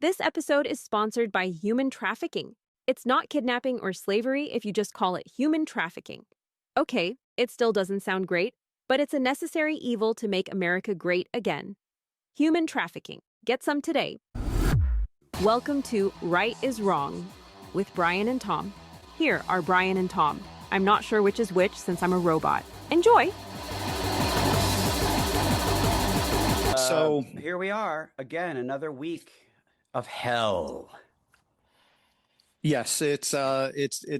This episode is sponsored by human trafficking. It's not kidnapping or slavery if you just call it human trafficking. Okay, it still doesn't sound great, but it's a necessary evil to make America great again. Human trafficking. Get some today. Welcome to Right is Wrong with Brian and Tom. Here are Brian and Tom. I'm not sure which is which since I'm a robot. Enjoy! So here we are again, another week of hell. Yes, it's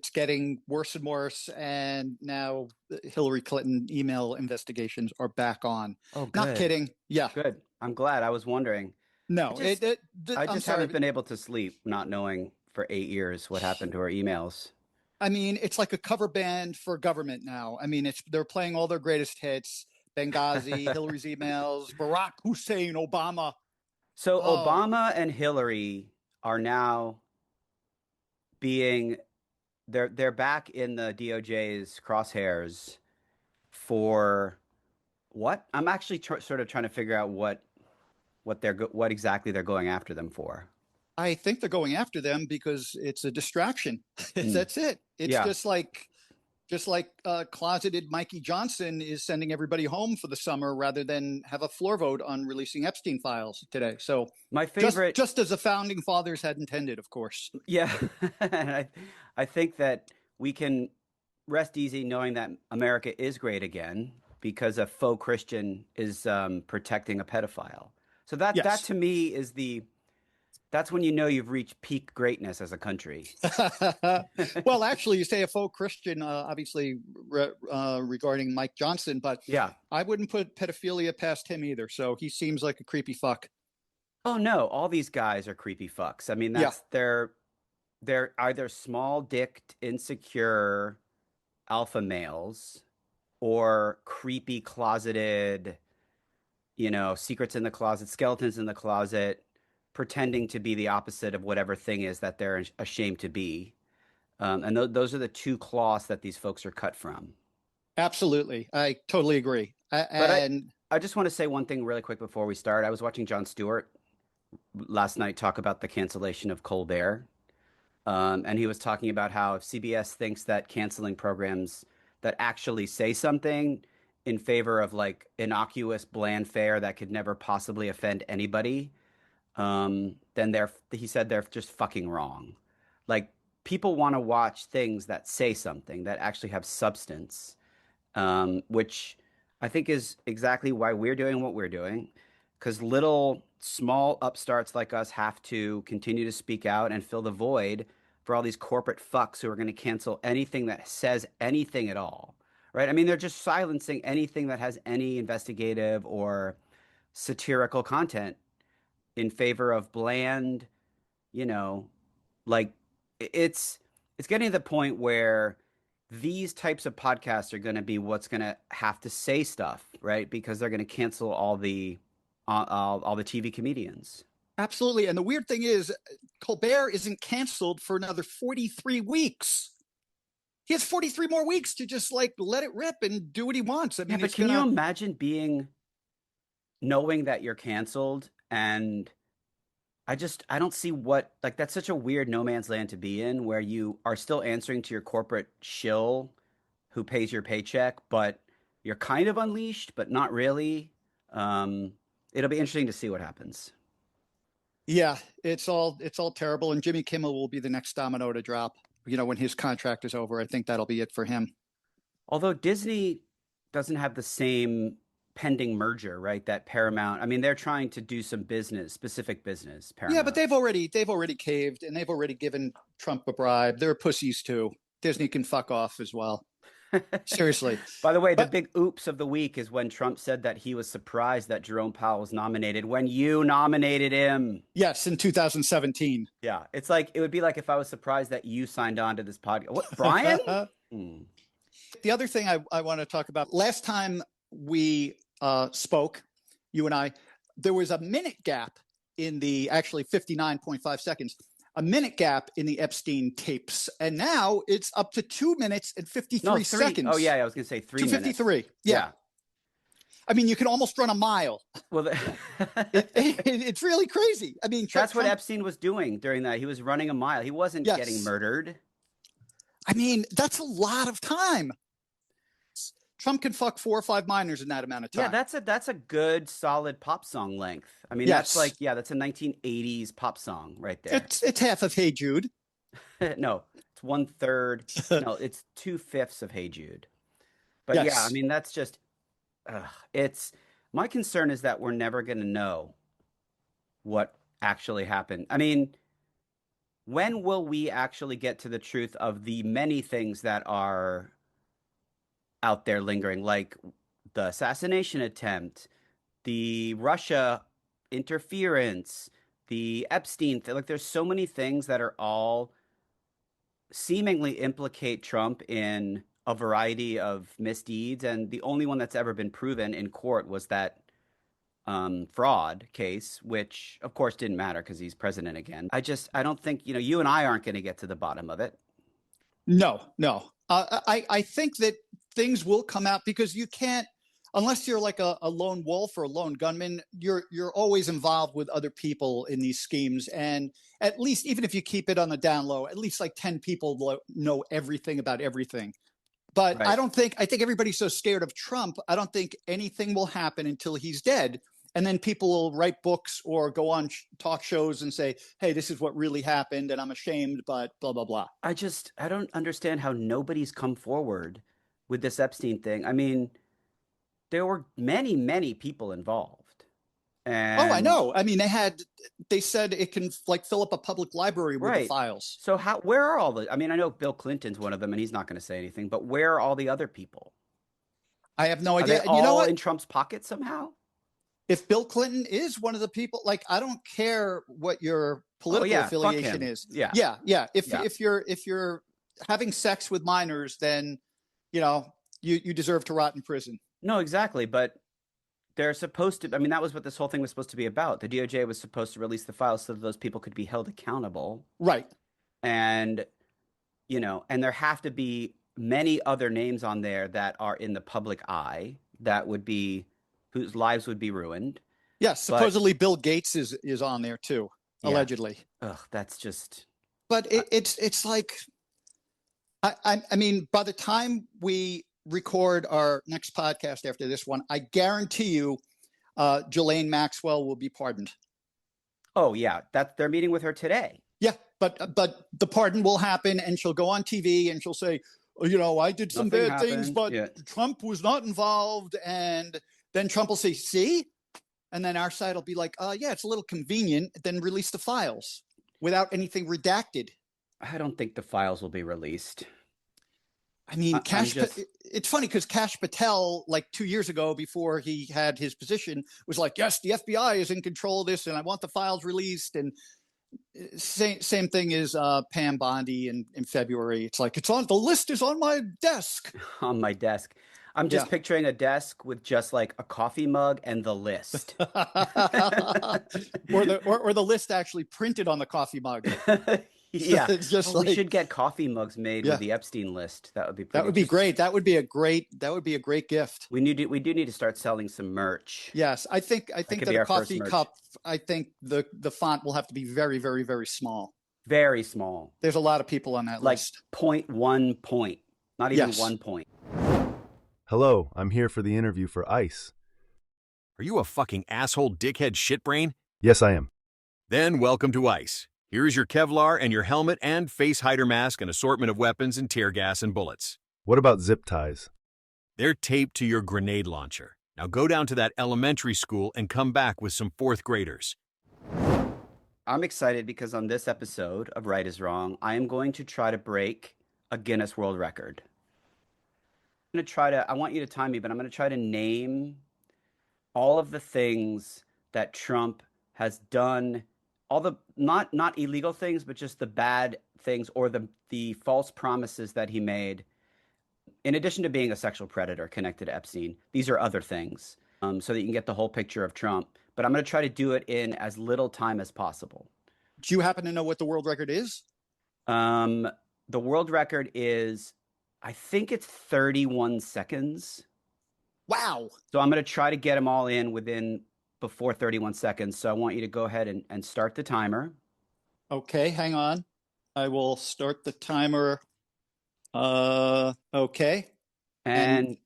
getting worse and worse, and now Hillary Clinton email investigations are back on. Oh, good. Not kidding. Yeah. Good. I'm glad. I was wondering. No, I just haven't been able to sleep, not knowing for 8 years what happened to our emails. I mean, it's like a cover band for government now. I mean, they're playing all their greatest hits: Benghazi, Hillary's emails, Barack Hussein Obama. So Obama and Hillary are now they're back in the DOJ's crosshairs for what? I'm actually sort of trying to figure out what exactly they're going after them for. I think they're going after them because it's a distraction. That's it. It's just like closeted Mikey Johnson is sending everybody home for the summer rather than have a floor vote on releasing Epstein files today. So my favorite, just as the founding fathers had intended, of course. Yeah. And I think that we can rest easy knowing that America is great again because a faux Christian is protecting a pedophile. So that to me is that's when you know you've reached peak greatness as a country. Well, actually, you say a faux Christian, obviously regarding Mike Johnson, but yeah, I wouldn't put pedophilia past him either. So he seems like a creepy fuck. Oh no, all these guys are creepy fucks. I mean, they're either small-dicked, insecure alpha males or creepy closeted, secrets in the closet, skeletons in the closet, pretending to be the opposite of whatever thing is that they're ashamed to be. And those are the two cloths that these folks are cut from. Absolutely. I totally agree. I just want to say one thing really quick before we start. I was watching Jon Stewart last night talk about the cancellation of Colbert. And he was talking about how if CBS thinks that canceling programs that actually say something in favor of like innocuous, bland fare that could never possibly offend anybody, then he said they're just fucking wrong. Like, people want to watch things that say something, that actually have substance, which I think is exactly why we're doing what we're doing, because little small upstarts like us have to continue to speak out and fill the void for all these corporate fucks who are going to cancel anything that says anything at all, right? I mean, they're just silencing anything that has any investigative or satirical content in favor of bland, like it's getting to the point where these types of podcasts are going to be what's going to have to say stuff, right? Because they're going to cancel all the TV comedians. Absolutely. And the weird thing is, Colbert isn't canceled for another 43 weeks. He has 43 more weeks to just like let it rip and do what he wants. I mean, but can you imagine knowing that you're canceled? And I don't see that's such a weird no man's land to be in, where you are still answering to your corporate shill who pays your paycheck, but you're kind of unleashed, but not really. It'll be interesting to see what happens. Yeah, it's all terrible. And Jimmy Kimmel will be the next domino to drop, when his contract is over. I think that'll be it for him. Although Disney doesn't have the same pending merger, right? That Paramount, I mean, they're trying to do some specific business. Paramount. Yeah, but they've already caved, and they've already given Trump a bribe. They're pussies too. Disney can fuck off as well. Seriously. By the way, the big oops of the week is when Trump said that he was surprised that Jerome Powell was nominated when you nominated him. Yes, in 2017. Yeah, it's like, it would be like if I was surprised that you signed on to this podcast. What, Brian? The other thing I want to talk about, last time we spoke, you and I, there was a minute gap in the, actually 59.5 seconds, a minute gap in the Epstein tapes. And now it's up to 2 minutes and 53 seconds. Oh, yeah, I was going to say 3 minutes. 2:53. Yeah. I mean, you can almost run a mile. Well, It's really crazy. I mean, that's what Trump, Epstein was doing during that. He was running a mile. He wasn't getting yes. murdered. I mean, that's a lot of time. Trump can fuck 4 or 5 minors in that amount of time. Yeah, that's a good solid pop song length. I mean, Yes. that's like, yeah, that's a 1980s pop song right there. It's half of Hey Jude. No, it's 1/3. No, it's 2/5 of Hey Jude. But yeah, I Yes. mean, that's just, it's, my concern is that we're never going to know what actually happened. I mean, when will we actually get to the truth of the many things that are out there lingering, like the assassination attempt, the Russia interference, the Epstein thing? Like, there's so many things that are all seemingly implicate Trump in a variety of misdeeds, and the only one that's ever been proven in court was that fraud case, which of course didn't matter because he's president again. I don't think, you and I aren't going to get to the bottom of it. No, no. I think that things will come out because you can't, unless you're like a lone wolf or a lone gunman, you're always involved with other people in these schemes. And at least, even if you keep it on the down low, at least like 10 people know everything about everything. But Right. I think everybody's so scared of Trump. I don't think anything will happen until he's dead. And then people will write books or go on talk shows and say, hey, this is what really happened and I'm ashamed, but blah, blah, blah. I don't understand how nobody's come forward with this Epstein thing. I mean, there were many, many people involved. Oh, I And know. I mean, they said it can like fill up a public library with the right. files. So where are all the, I mean, I know Bill Clinton's one of them and he's not going to say anything, but where are all the other people? I have no Are idea. they And you know all what? in Trump's pocket somehow? If Bill Clinton is one of the people, like, I don't care what your political yeah, fuck affiliation him. is. Yeah. Yeah. Yeah. Yeah. If you're having sex with minors, then, you deserve to rot in prison. No, exactly. But they're supposed to, I mean, that was what this whole thing was supposed to be about. The DOJ was supposed to release the files so that those people could be held accountable. Right. And, and there have to be many other names on there that are in the public eye that would be, whose lives would be ruined. Yes. Supposedly Bill Gates is on there too, allegedly. Ugh, that's just. But it's like, I mean, by the time we record our next podcast after this one, I guarantee you, Ghislaine Maxwell will be pardoned. Oh yeah, they're meeting with her today. Yeah, but the pardon will happen, and she'll go on TV and she'll say, I did some Nothing bad things, happened. but Yeah. Trump was not involved. And then Trump will say, see? And then our side will be like, yeah, it's a little convenient. Then release the files without anything redacted. I don't think the files will be released. I mean, it's funny because Kash Patel, like 2 years ago, before he had his position, was like, yes, the FBI is in control of this and I want the files released. And same thing as Pam Bondi in February. It's like, the list is on my desk. On my desk. I'm just picturing a desk with just like a coffee mug and the list. or the list actually printed on the coffee mug. Yeah, it's just we should get coffee mugs made with the Epstein list. That would be that would be great. That would be a great gift. We do need to start selling some merch. Yes, I think that a coffee cup. I think the font will have to be very, very, very small. Very small. There's a lot of people on that list. 0.1 point, not even 1 point. Hello, I'm here for the interview for ICE. Are you a fucking asshole dickhead shitbrain? Yes, I am. Then welcome to ICE. Here is your Kevlar and your helmet and face hider mask and assortment of weapons and tear gas and bullets. What about zip ties? They're taped to your grenade launcher. Now go down to that elementary school and come back with some 4th graders. I'm excited because on this episode of Right is Wrong, I am going to try to break a Guinness World Record. I want you to time me, but I'm going to try to name all of the things that Trump has done, all the not illegal things, but just the bad things or the false promises that he made. In addition to being a sexual predator connected to Epstein, these are other things, so that you can get the whole picture of Trump. But I'm going to try to do it in as little time as possible. Do you happen to know what the world record is? The world record is, I think it's 31 seconds. Wow. So I'm going to try to get them all in before 31 seconds. So I want you to go ahead and start the timer. Okay, hang on. I will start the timer. Okay. And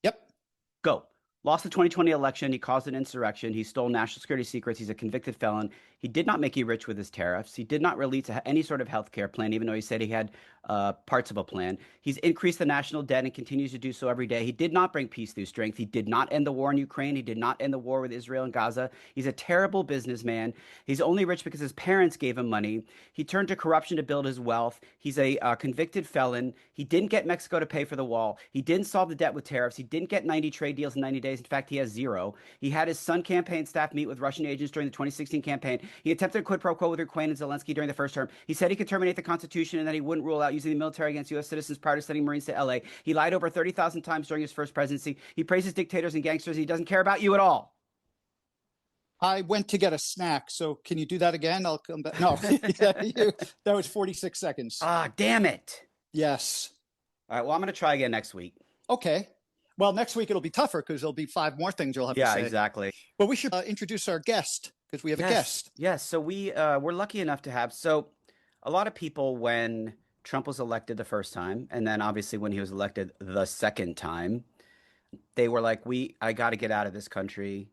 Yep. go. Lost the 2020 election. He caused an insurrection. He stole national security secrets. He's a convicted felon. He did not make you rich with his tariffs. He did not release any sort of health care plan, even though he said he had parts of a plan. He's increased the national debt and continues to do so every day. He did not bring peace through strength. He did not end the war in Ukraine. He did not end the war with Israel and Gaza. He's a terrible businessman. He's only rich because his parents gave him money. He turned to corruption to build his wealth. He's a convicted felon. He didn't get Mexico to pay for the wall. He didn't solve the debt with tariffs. He didn't get 90 trade deals in 90 days. In fact, he has 0. He had his Sun campaign staff meet with Russian agents during the 2016 campaign. He attempted a quid pro quo with Ukraine and Zelensky during the first term. He said he could terminate the Constitution and that he wouldn't rule out using the military against U.S. citizens prior to sending Marines to L.A. He lied over 30,000 times during his first presidency. He praises dictators and gangsters. He doesn't care about you at all. I went to get a snack, so can you do that again? I'll come back. No, that was 46 seconds. Ah, damn it. Yes. All right, well, I'm going to try again next week. Okay. Well, next week it'll be tougher because there'll be 5 more things you'll have to say. Yeah, exactly. But we should introduce our guest because we have a guest. Yes, so we're lucky enough to have, so a lot of people when Trump was elected the first time, and then obviously when he was elected the second time, they were like, I got to get out of this country.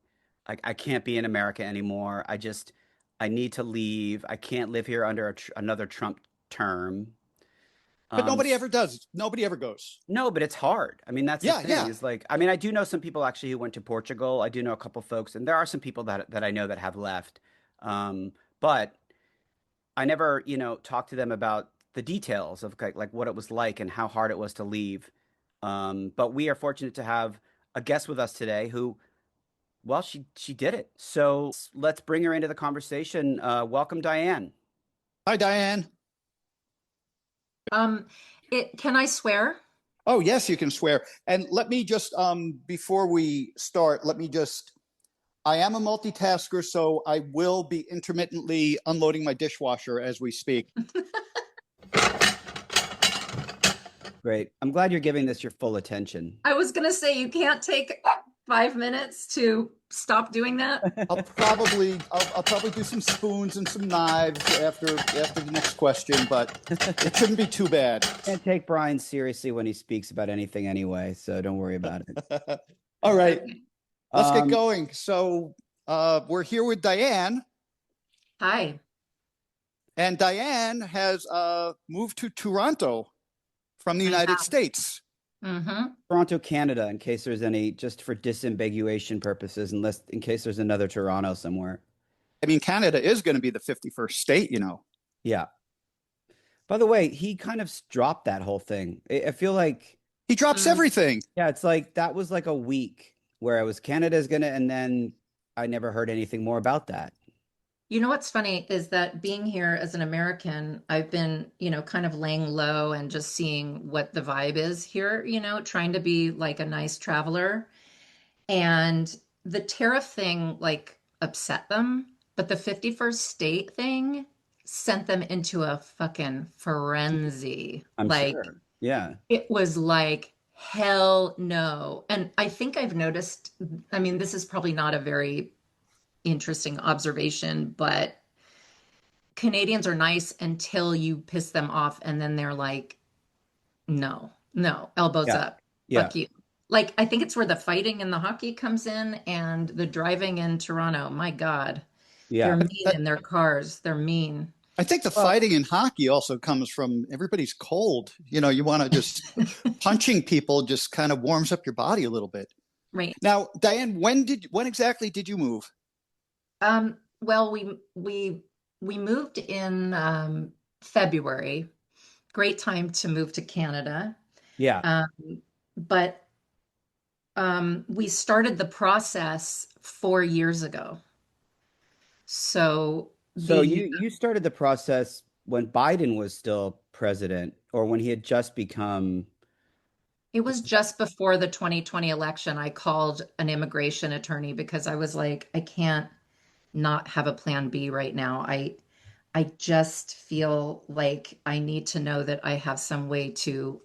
I can't be in America anymore. I need to leave. I can't live here under another Trump term. But nobody ever does. Nobody ever goes. No, but it's hard. I mean, that's the thing. Yeah. Is like, I mean, I do know some people actually who went to Portugal. I do know a couple folks, and there are some people that I know that have left. But I never, talked to them about the details of like what it was like and how hard it was to leave. But we are fortunate to have a guest with us today who, well, she did it. So let's bring her into the conversation. Welcome, Diane. Hi, Diane. Can I swear? Oh, yes, you can swear. And let me just, before we start, I am a multitasker, so I will be intermittently unloading my dishwasher as we speak. Great. I'm glad you're giving this your full attention. I was going to say, you can't take 5 minutes to stop doing that. I'll probably do some spoons and some knives after the next question, but it shouldn't be too bad. Can't take Brian seriously when he speaks about anything anyway, so don't worry about it. All right, let's get going. So we're here with Diane. Hi. And Diane has moved to Toronto from the United States. Mm-hmm. Toronto, Canada, in case there's any, just for disambiguation purposes, in case there's another Toronto somewhere. I mean, Canada is going to be the 51st state, Yeah. By the way, he kind of dropped that whole thing. I feel like he drops everything. Yeah, it's like that was like a week where it was Canada's gonna, and then I never heard anything more about that. You know what's funny is that being here as an American, I've been, kind of laying low and just seeing what the vibe is here, trying to be like a nice traveler. And the tariff thing like upset them, but the 51st state thing sent them into a fucking frenzy. I'm like, sure. Yeah. It was like, hell no. And I think I've noticed, I mean, this is probably not a very interesting observation, but Canadians are nice until you piss them off, and then they're like, no, elbows up, fuck you. Like, I think it's where the fighting and the hockey comes in, and the driving in Toronto. My God, they're mean in their cars. They're mean. I think the fighting in hockey also comes from everybody's cold. You want to just punching people just kind of warms up your body a little bit. Right. Now, Diane, when exactly did you move? Well, we moved in February. Great time to move to Canada. Yeah. But we started the process 4 years ago. So you started the process when Biden was still president, or when he had just become. It was just before the 2020 election. I called an immigration attorney because I was like, I can't not have a plan B right now. I just feel like I need to know that I have some way to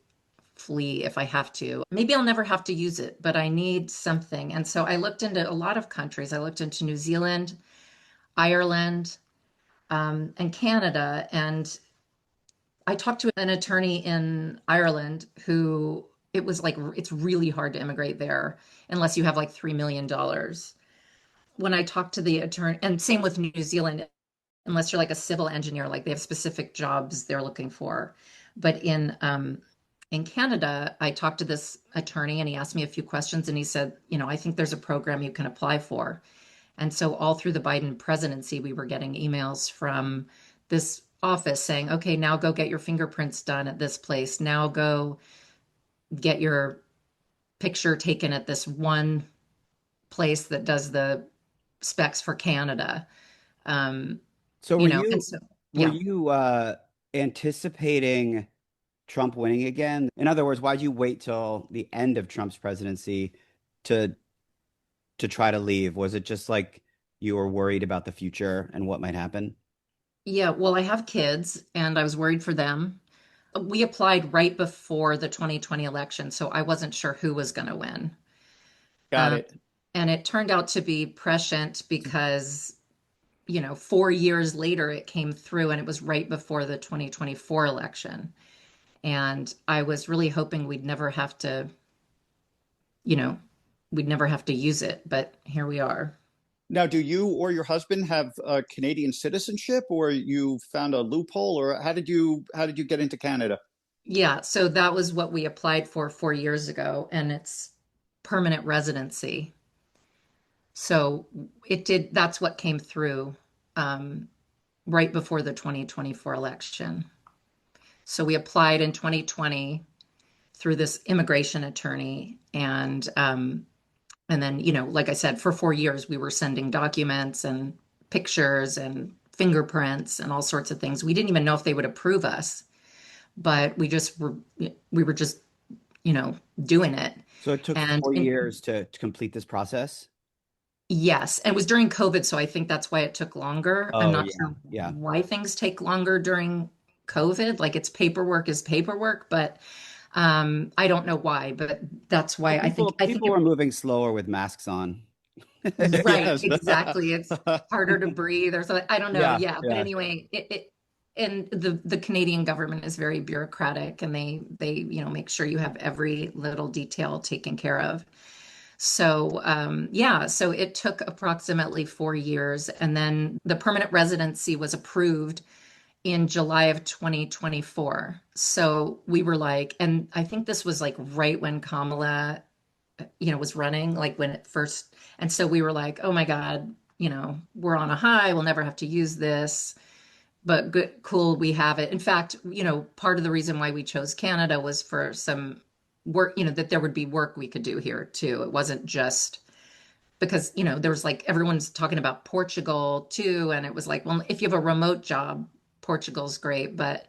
flee if I have to. Maybe I'll never have to use it, but I need something. And so I looked into a lot of countries. I looked into New Zealand, Ireland, and Canada. And I talked to an attorney in Ireland who it was like, it's really hard to immigrate there unless you have like $3 million. When I talked to the attorney, and same with New Zealand, unless you're like a civil engineer, like they have specific jobs they're looking for. But in Canada, I talked to this attorney and he asked me a few questions and he said, I think there's a program you can apply for. And so all through the Biden presidency, we were getting emails from this office saying, okay, now go get your fingerprints done at this place. Now go get your picture taken at this one place that does the specs for Canada. So were you and so, were yeah. you anticipating Trump winning again? In other words, why'd you wait till the end of Trump's presidency to try to leave? Was it just like you were worried about the future and what might happen? Yeah, well, I have kids and I was worried for them. We applied right before the 2020 election, so I wasn't sure who was going to win. Got Um, it. and it turned out to be prescient because, 4 years later it came through and it was right before the 2024 election. And I was really hoping you know, we'd never have to use it, but here we are. Now, do you or your husband have Canadian citizenship, or you found a loophole, or how did you get into Canada? Yeah, so that was what we applied for 4 years ago, and it's permanent residency. So that's what came through um, right before the 2024 election. So we applied in 2020 through this immigration attorney, and then, like I said, for 4 years we were sending documents and pictures and fingerprints and all sorts of things. We didn't even know if they would approve us, but we were just, doing it. So it took And, 4 years to complete this process? yes, and it was during COVID, so I think that's why it took longer. I'm Oh not yeah, sure yeah. why things take longer during COVID. Like it's paperwork is paperwork, but I don't know why, but that's why Well, I think people were moving slower with masks on. right, Yes. exactly. It's harder to breathe or something. I don't know. Yeah, Yeah, but yeah. anyway, and the Canadian government is very bureaucratic and they make sure you have every little detail taken care of. So, yeah, so it took approximately 4 years, and then the permanent residency was approved in July of 2024. So we were like, and I think this was like right when Kamala, was running, like when it first, and so we were like, oh my God, we're on a high, we'll never have to use this, but good, cool, we have it. In fact, part of the reason why we chose Canada was for some work, that there would be work we could do here too. It wasn't just because, there was like everyone's talking about Portugal too. And it was like, well, if you have a remote job, Portugal's great, but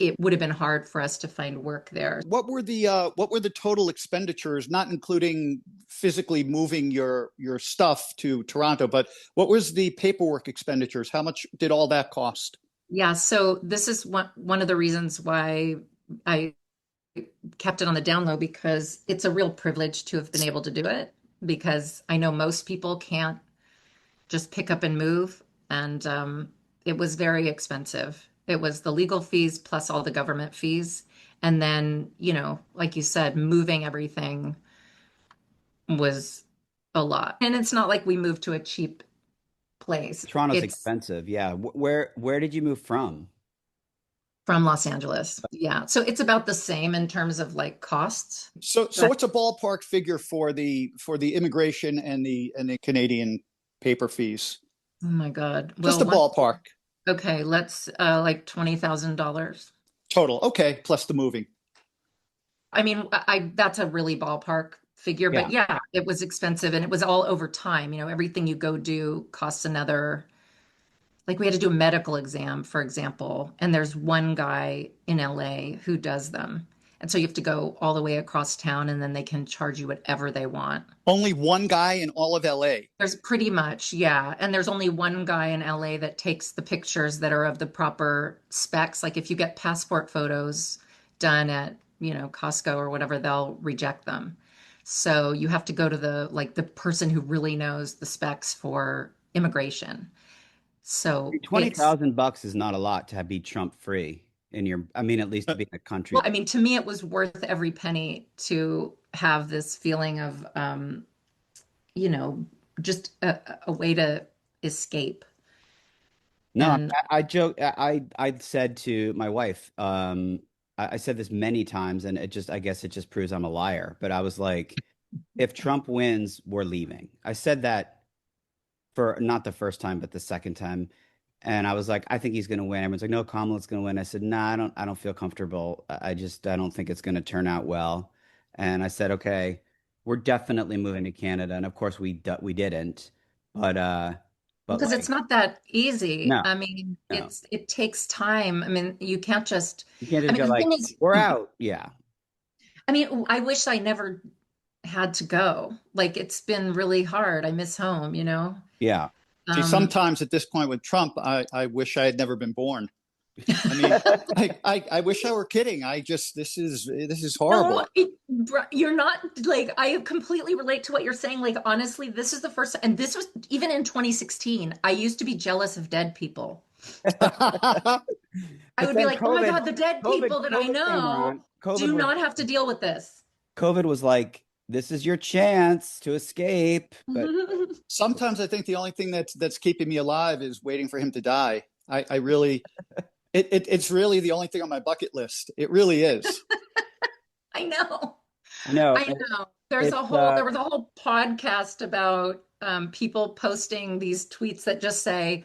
it would have been hard for us to find work there. What were the total expenditures, not including physically moving your stuff to Toronto, but what was the paperwork expenditures? How much did all that cost? Yeah, so this is one of the reasons why I kept it on the down low, because it's a real privilege to have been able to do it, because I know most people can't just pick up and move. And it was very expensive. It was the legal fees plus all the government fees. And then, like you said, moving everything was a lot. And it's not like we moved to a cheap place. Toronto's It's expensive. Yeah. Where did you move from? from Los Angeles. Yeah. So it's about the same in terms of like costs. So But what's a ballpark figure for the immigration and the Canadian paper fees? oh my God. Just Well, a ballpark okay, let's like $20,000. total. Okay, plus the moving. I mean, that's a really ballpark figure, but Yeah. yeah, it was expensive and it was all over time. Everything you go do costs another. Like we had to do a medical exam, for example, and there's one guy in LA who does them. And so you have to go all the way across town and then they can charge you whatever they want. Only one guy in all of LA. There's pretty much, yeah. And there's only one guy in LA that takes the pictures that are of the proper specs. Like if you get passport photos done at Costco or whatever, they'll reject them. So you have to go to the person who really knows the specs for immigration. So it's, $20,000 is not a lot to be Trump free in your, I mean, at least to be in a well, country. I mean, to me, it was worth every penny to have this feeling of, you know, just a way to escape. No, And I joke. I said to my wife, I said this many times, and I guess it just proves I'm a liar. But I was like, if Trump wins, we're leaving. I said that for not the first time, but the second time. And I was like, I think he's going to win. Everyone's like, no, Kamala's going to win. I said, nah, I don't feel comfortable. I don't think it's going to turn out well. And I said, okay, we're definitely moving to Canada. And of course we didn't, but, but because it's like, not that easy. no, I mean, no, it takes time. I mean, you can't just, you can't I just mean, go the thing like, is, we're out. Yeah. I mean, I wish I never had to go. Like, it's been really hard. I miss home, you know? Yeah. See, Um, sometimes at this point with Trump, I wish I had never been born. I mean, I wish I were kidding. This is no, horrible. you're not like, I completely relate to what you're saying. Like, honestly, this is the first, and this was even in 2016. I used to be jealous of dead people. I But would be then like, oh my God, the dead people that I COVID came know around. COVID do was not have to deal with this. COVID was like, this is your chance to escape. But Sometimes I think the only thing that's keeping me alive is waiting for him to die. I really, it's really the only thing on my bucket list. It really is. I know. I know I know. it's There was a whole podcast about people posting these tweets that just say,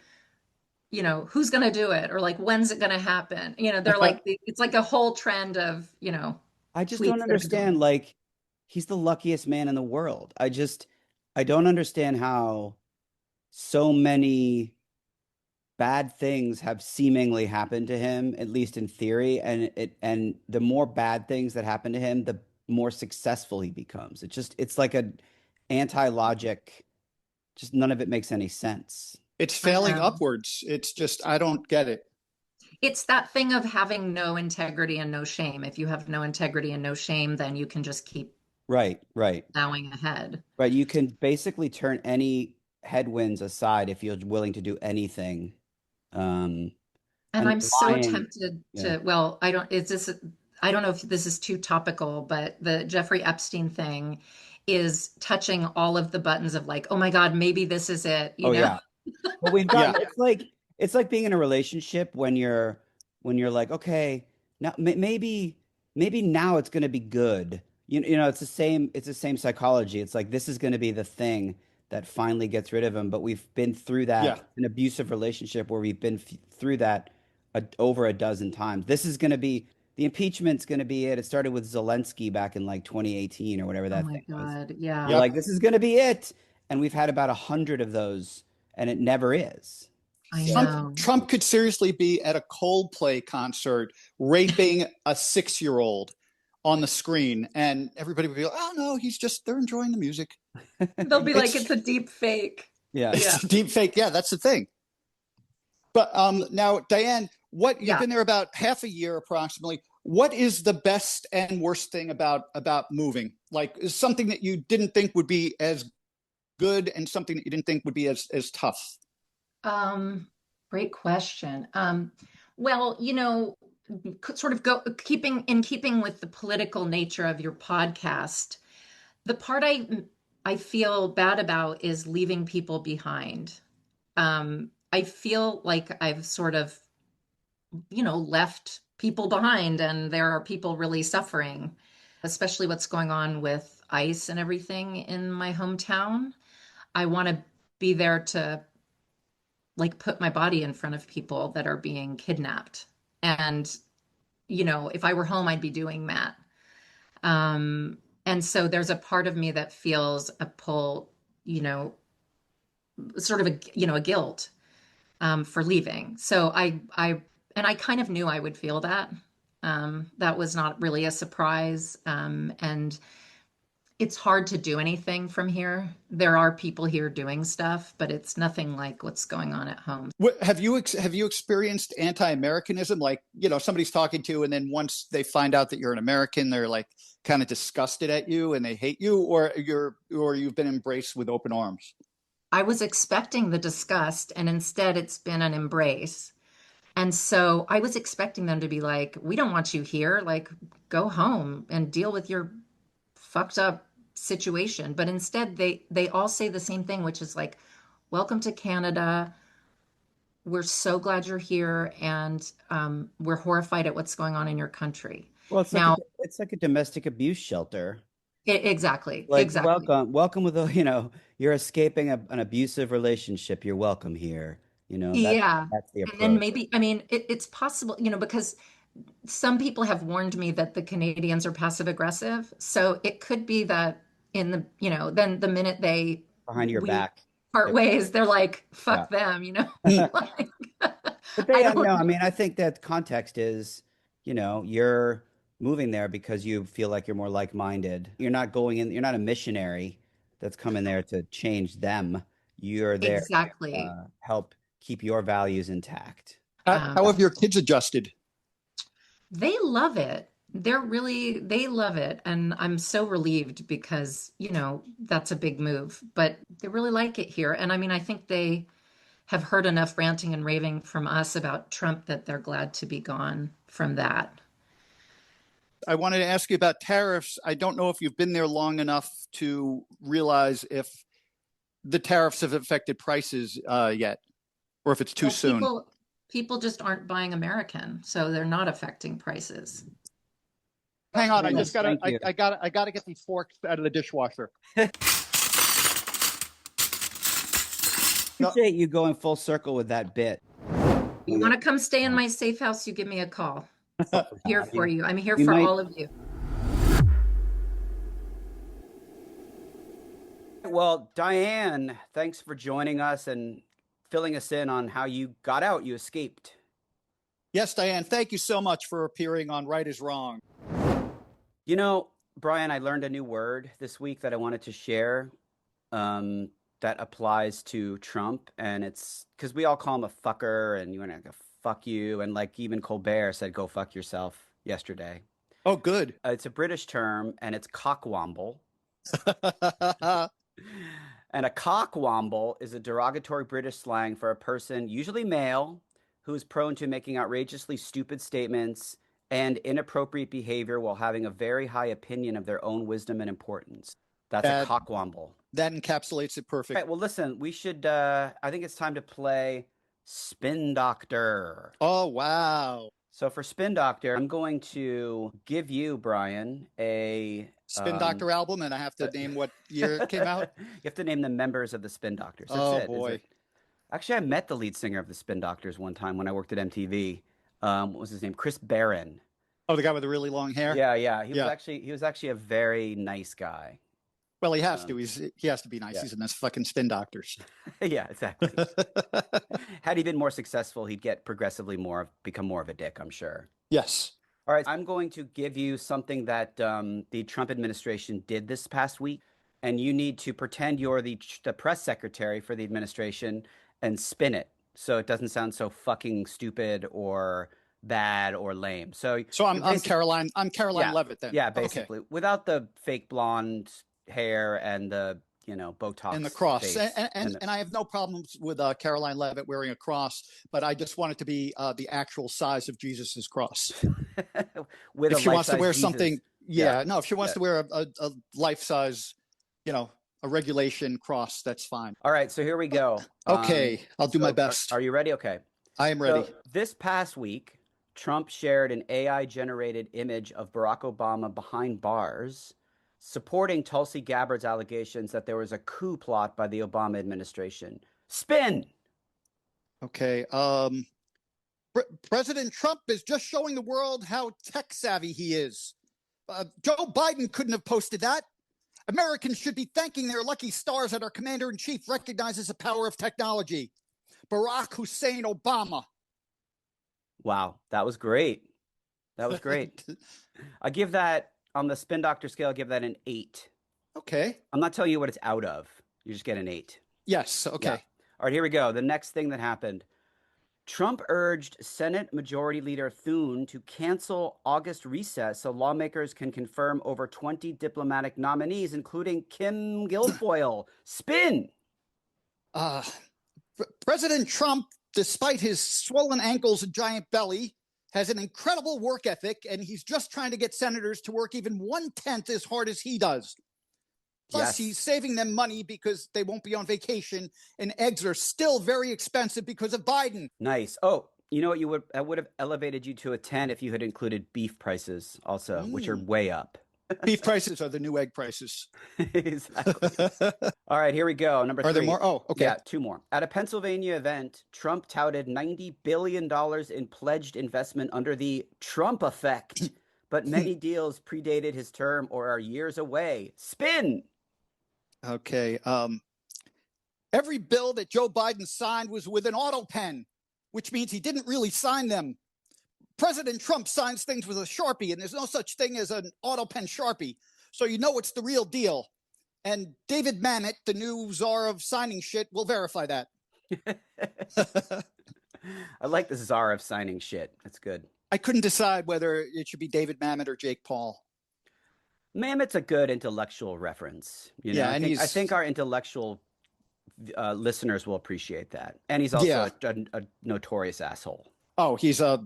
who's going to do it, or like, when's it going to happen? They're like, it's like a whole trend of, I just don't tweets that have been understand. going. Like, he's the luckiest man in the world. I don't understand how so many bad things have seemingly happened to him, at least in theory, and the more bad things that happen to him, the more successful he becomes. It's like a anti-logic, just none of it makes any sense. It's I failing know. upwards. It's just, I don't get it. It's that thing of having no integrity and no shame. If you have no integrity and no shame, then you can just keep Right, right, plowing ahead. right. You can basically turn any headwinds aside if you're willing to do anything. Um, And and I'm the so lying, tempted yeah. to, well, I don't know if this is too topical, but the Jeffrey Epstein thing is touching all of the buttons of like, oh my God, maybe this is it, Oh yeah. But we've Yeah. gotten it's like being in a relationship when you're like, okay, now maybe now it's going to be good. It's the same psychology. It's like this is going to be the thing that finally gets rid of him, but we've been through Yeah. that an abusive relationship where we've been through that over a dozen times. This is going to be the impeachment's going to be it. It started with Zelensky back in like 2018 or whatever Oh that my thing was. God. We're Yeah, like, Yep. this is going to be it. And we've had about 100 of those, and it never is. I So, know. Trump could seriously be at a Coldplay concert raping a 6-year-old on the screen, and everybody would be like, "Oh no, they're enjoying the music." They'll be like, It's it's a deep fake. yeah. Yeah. it's deep fake. Yeah, that's the thing. But now, Diane, what you've Yeah. been there about half a year approximately. What is the best and worst thing about moving? Like, is something that you didn't think would be as good, and something that you didn't think would be as tough? Great question. Well, sort of keeping with the political nature of your podcast, the part I feel bad about is leaving people behind. I feel like I've sort of, left people behind, and there are people really suffering, especially what's going on with ICE and everything in my hometown. I want to be there to like put my body in front of people that are being kidnapped. And, if I were home, I'd be doing that. And so there's a part of me that feels a pull, you know, sort of a guilt for leaving. So and I kind of knew I would feel that. That was not really a surprise. And it's hard to do anything from here. There are people here doing stuff, but it's nothing like what's going on at home. Have you experienced anti-Americanism? Like, somebody's talking to you, and then once they find out that you're an American, they're like kind of disgusted at you and they hate you, or you've been embraced with open arms. I was expecting the disgust, and instead it's been an embrace. And so I was expecting them to be like, we don't want you here. Like, go home and deal with your fucked up situation. But instead, they all say the same thing, which is like, welcome to Canada. We're so glad you're here, and we're horrified at what's going on in your country. Well, Now, it's like a domestic abuse shelter. exactly, Like, exactly. welcome with you're escaping an abusive relationship. You're welcome here. Yeah. That's the And then approach. maybe, I mean, it's possible, because some people have warned me that the Canadians are passive aggressive. So it could be that then the minute Behind your we back. part ways, they're like, Yeah. fuck them, Like, But I no, don't, I mean, I think that context is, you're moving there because you feel like you're more like-minded. You're not going in, you're not a missionary that's coming there to change them. You're there to exactly. help keep your values intact. How have your kids adjusted? They love it. They love it. And I'm so relieved because, that's a big move, but they really like it here. And I mean, I think they have heard enough ranting and raving from us about Trump that they're glad to be gone from that. I wanted to ask you about tariffs. I don't know if you've been there long enough to realize if the tariffs have affected prices yet, or if it's too soon. People just aren't buying American, so they're not affecting prices. Hang on, I Yes, just gotta thank you. I gotta get these forks out of the dishwasher. Appreciate you going full circle with that bit. You want to come stay in my safe house, you give me a call. I'm here for you. I'm here You for might- all of you. Well, Diane, thanks for joining us and filling us in on how you got out, you escaped. Yes, Diane, thank you so much for appearing on Right is Wrong. Brian, I learned a new word this week that I wanted to share that applies to Trump. And it's because we all call him a fucker and you want to go fuck you. And like even Colbert said, go fuck yourself yesterday. Oh, good. It's a British term and it's cockwomble. And a cockwomble is a derogatory British slang for a person, usually male, who is prone to making outrageously stupid statements and inappropriate behavior while having a very high opinion of their own wisdom and importance. That's a cockwomble. That encapsulates it perfect. Right, well, listen, we should, I think it's time to play Spin Doctor. Oh, wow. So for Spin Doctor, I'm going to give you, Brian, a Spin Doctor album, and I have to name what year it came out. You have to name the members of the Spin Doctors. That's Oh, it. boy. Actually, I met the lead singer of the Spin Doctors one time when I worked at MTV. What was his name? Chris Barron. Oh, the guy with the really long hair? Yeah. He was actually a very nice guy. Well, he has to. He has to be nice. Yeah. He's in this fucking Spin Doctors. Yeah, exactly. Had he been more successful, he'd get become more of a dick, I'm sure. Yes. All right, I'm going to give you something that the Trump administration did this past week, and you need to pretend you're the press secretary for the administration and spin it so it doesn't sound so fucking stupid or bad or lame. So I'm Caroline. I'm Caroline Levitt then. Yeah, basically, without the fake blonde hair and the Botox and the cross. face. And I have no problems with Caroline Levitt wearing a cross, but I just want it to be the actual size of Jesus's cross. If she wants to wear something, if she wants to wear a life size, a regulation cross, that's fine. All right, so here we go. Okay, I'll do my best. Are you ready? Okay. I am ready. So this past week, Trump shared an AI-generated image of Barack Obama behind bars, supporting Tulsi Gabbard's allegations that there was a coup plot by the Obama administration. Spin! Okay. President Trump is just showing the world how tech-savvy he is. Joe Biden couldn't have posted that. Americans should be thanking their lucky stars that our commander-in-chief recognizes the power of technology. Barack Hussein Obama. Wow, that was great. That was great. I give that, on the Spin Doctor scale, I give that an 8. Okay. I'm not telling you what it's out of. You just get an 8. Yes. Okay. Yeah. All right, here we go. The next thing that happened. Trump urged Senate Majority Leader Thune to cancel August recess so lawmakers can confirm over 20 diplomatic nominees, including Kim Guilfoyle. Spin! President Trump, despite his swollen ankles and giant belly, has an incredible work ethic, and he's just trying to get senators to work even 1/10 as hard as he does. Plus, Yes. he's saving them money because they won't be on vacation, and eggs are still very expensive because of Biden. Nice. Oh, you know what? I would have elevated you to a 10 if you had included beef prices also, which are way up. Beef prices are the new egg prices. Exactly. All right, here we go. Number 3. Are there more? Oh, okay. Yeah, 2 more. At a Pennsylvania event, Trump touted $90 billion in pledged investment under the Trump effect, but many deals predated his term or are years away. Spin! Okay. Every bill that Joe Biden signed was with an auto pen, which means he didn't really sign them. President Trump signs things with a Sharpie, and there's no such thing as an auto pen Sharpie. So you know it's the real deal. And David Mamet, the new czar of signing shit, will verify that. I like the czar of signing shit. That's good. I couldn't decide whether it should be David Mamet or Jake Paul. Mamet's a good intellectual reference. You know? Yeah, I think our intellectual listeners will appreciate that. And he's also a notorious asshole. Oh, he's I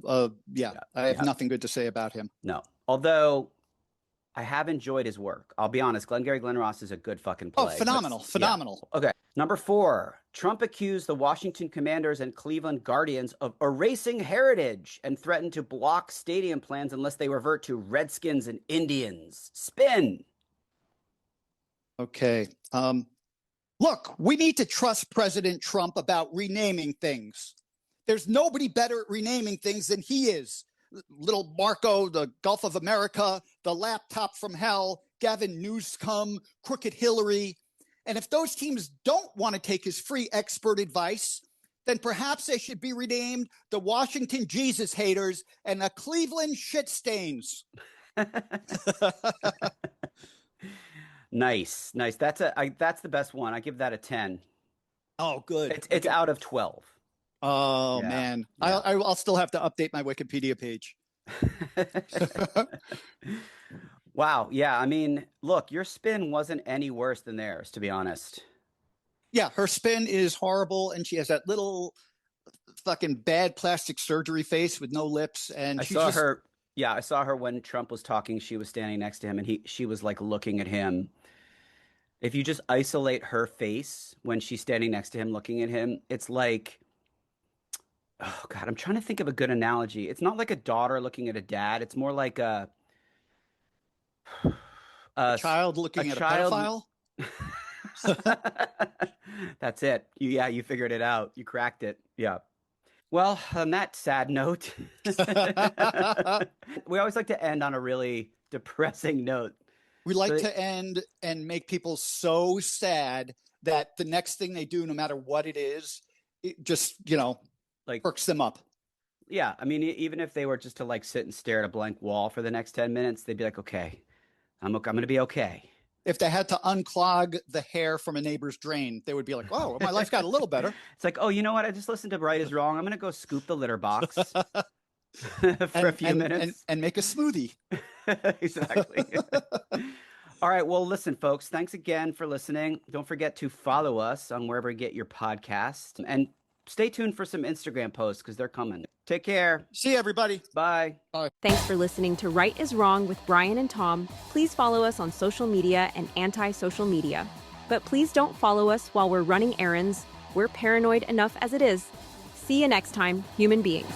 have nothing good to say about him. No. Although I have enjoyed his work. I'll be honest. Glengarry Glen Ross is a good fucking play. Oh, phenomenal. Yeah. Okay. Number 4. Trump accused the Washington Commanders and Cleveland Guardians of erasing heritage and threatened to block stadium plans unless they revert to Redskins and Indians. Spin. Okay. Look, we need to trust President Trump about renaming things. There's nobody better at renaming things than he is. Little Marco, the Gulf of America, the laptop from hell, Gavin Newsom, Crooked Hillary. And if those teams don't want to take his free expert advice, then perhaps they should be renamed the Washington Jesus Haters and the Cleveland Shit Stains. Nice. That's the best one. I give that a 10. Oh, good. It's out of 12. Oh, yeah, man. Yeah. I'll still have to update my Wikipedia page. Wow. Yeah. I mean, look, your spin wasn't any worse than theirs, to be honest. Yeah. Her spin is horrible. And she has that little fucking bad plastic surgery face with no lips. And I saw her when Trump was talking. She was standing next to him and she was like looking at him. If you just isolate her face when she's standing next to him, looking at him, it's like, oh God, I'm trying to think of a good analogy. It's not like a daughter looking at a dad. It's more like a child looking at a pedophile. That's it. You figured it out. You cracked it. Yeah. Well, on that sad note, we always like to end on a really depressing note. We like to end and make people so sad that the next thing they do, no matter what it is, it just, like perks them up. Yeah. I mean, even if they were just to like sit and stare at a blank wall for the next 10 minutes, they'd be like, okay, I'm going to be okay. If they had to unclog the hair from a neighbor's drain, they would be like, oh, my life got a little better. It's like, oh, you know what? I just listened to Right is Wrong. I'm going to go scoop the litter box for a few minutes. And make a smoothie. Exactly. All right. Well, listen, folks, thanks again for listening. Don't forget to follow us on wherever you get your podcast. And stay tuned for some Instagram posts because they're coming. Take care. See you, everybody. Bye. Bye. Thanks for listening to Right is Wrong with Brian and Tom. Please follow us on social media and anti-social media. But please don't follow us while we're running errands. We're paranoid enough as it is. See you next time, human beings.